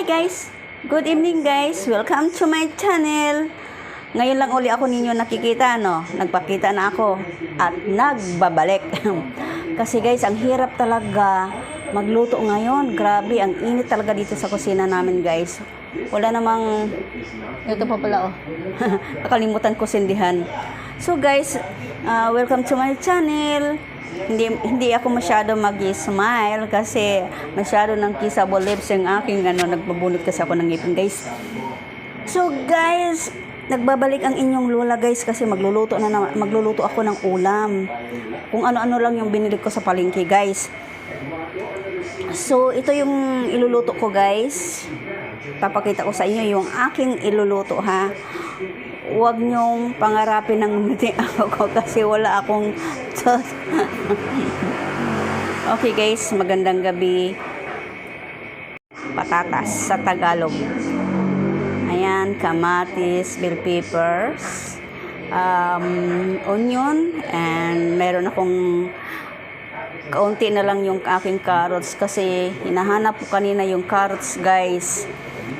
Guys, good evening guys, welcome to my channel. Ngayon lang uli ako ninyo nakikita, no? Nagpakita na ako at nagbabalik. Kasi guys, ang hirap talaga magluto ngayon. Grabe, ang init talaga dito sa kusina namin guys. Wala namang, ito pa pala oh. Nakalimutan ko sindihan. So guys, welcome to my channel. Hindi ako masyado mag-smile kasi masyado ng kissable lips yung aking nagbubunot kasi ako ng ngipin guys. So guys, nagbabalik ang inyong lola guys kasi magluluto ako ng ulam. Kung ano-ano lang yung binili ko sa palengke guys. So ito yung iluluto ko guys. Papakita ko sa inyo yung aking iluluto ha. Huwag nyong pangarapin ng ngiti ako kasi wala akong Okay guys, magandang gabi. Patatas sa Tagalog. Ayan, kamatis, bell peppers, onion, and meron akong kaunti na lang yung aking carrots kasi hinahanap ko kanina yung carrots guys.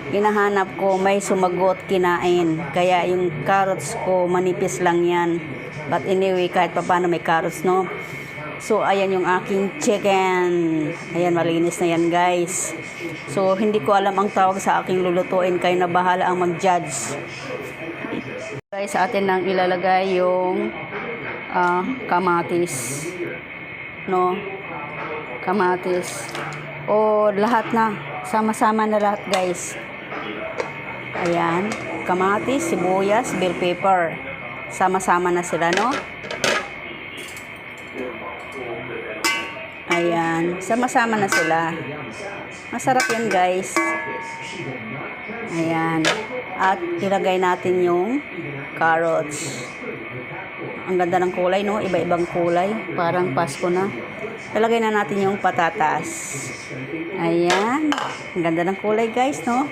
Hinahanap ko, may sumagot, kinain. Kaya yung carrots ko, manipis lang yan. But anyway, kahit pa paano may carrots, no? So, ayan yung aking chicken. Ayan, malinis na yan, guys. So, hindi ko alam ang tawag sa aking lulutuin. Kayo na bahala ang mag-judge. Guys, sa atin nang ilalagay yung kamatis. No? Kamatis. O, lahat na. Sama-sama na lahat, guys. Ayan, kamatis, sibuyas, bell pepper. Sama-sama na sila, no? Ayan, sama-sama na sila. Masarap yan, guys. Ayan. At ilagay natin yung carrots. Ang ganda ng kulay, no? Iba-ibang kulay. Parang Pasko na. Ilagay na natin yung patatas. Ayan. Ang ganda ng kulay, guys, no?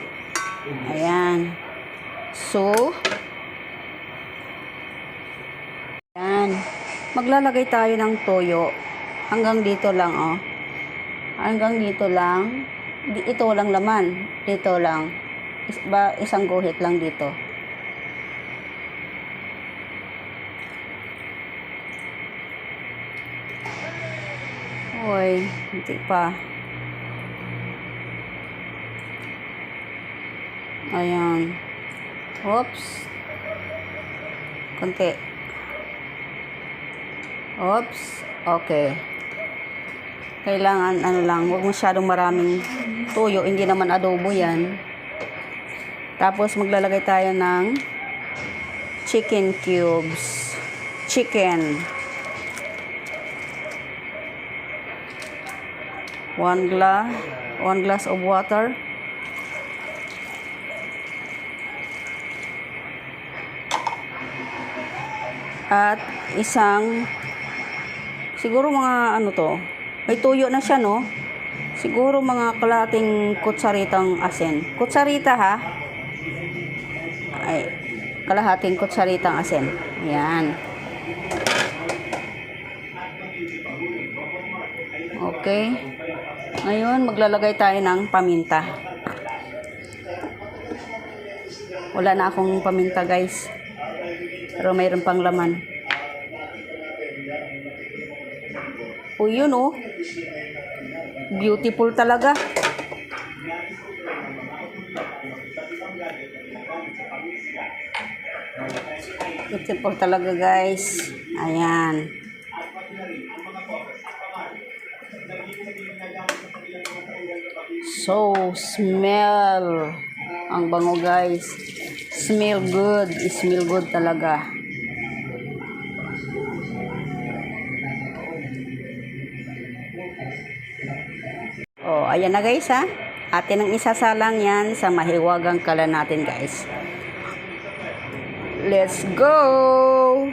Ayan. So, ayan. Maglalagay tayo ng toyo. Hanggang dito lang, oh. Hanggang dito lang. Ito lang laman. Dito lang. Isang guhit lang dito. Uy, hindi pa. Ayan. Oops. Konti. Oops. Okay. Kailangan, huwag masyadong maraming tuyo. Hindi naman adobo yan. Tapos, maglalagay tayo ng chicken cubes. Chicken. 1 glass of water. At siguro mga may tuyo na siya, no? Siguro mga kalahating kutsaritang asin. Kutsarita, ha? Ay, kalahating kutsaritang asin. Ayan. Okay. Ngayon, maglalagay tayo ng paminta. Wala na akong paminta, guys. Pero mayroon pang laman. O yun, oh. Beautiful talaga. Beautiful talaga, guys. Ayan. So, smell. Ang bango, guys. Smell good. Smell good talaga. Oh, ayan na guys, ha. Atin ang isasalang yan sa mahiwagang kalan natin, guys. Let's go!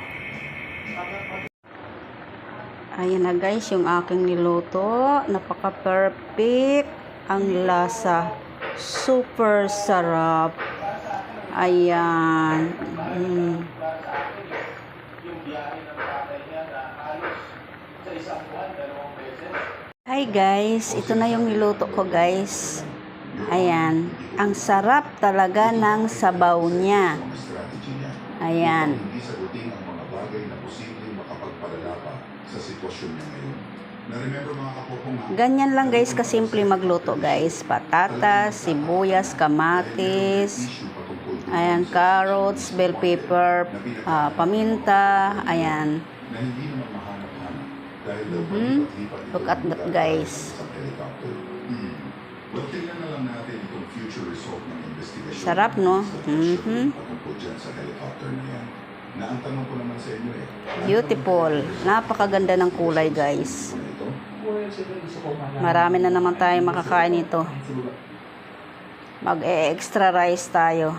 Ayan na guys, yung aking niluto. Napaka-perfect. Ang lasa. Super sarap. Ayan. Hi guys, ito na yung niluto ko guys. Ayan. Ang sarap talaga ng sabaw niya. Ayan. Hindi sagutin ang mga bagay na posibleng makapagpalala pa sa sitwasyon niya ngayon. Na-remember mga kapopong Ganyan lang guys kasimple magluto guys. Patatas, sibuyas, kamatis, ayan, carrots, bell pepper, paminta, ayan. na hindi naman mahanap-hanap dahil daw palipat-lipat Look at that guys. sa helicopter. Well, tingnan na lang natin itong future result ng investigation. Sarap, no? Patungkol dyan sa helicopter na yan. Na ang tanong ko naman sa inyo Beautiful. Napakaganda ng kulay guys. ito, Marami na naman tayo makakain nito. Mag-extra rice tayo.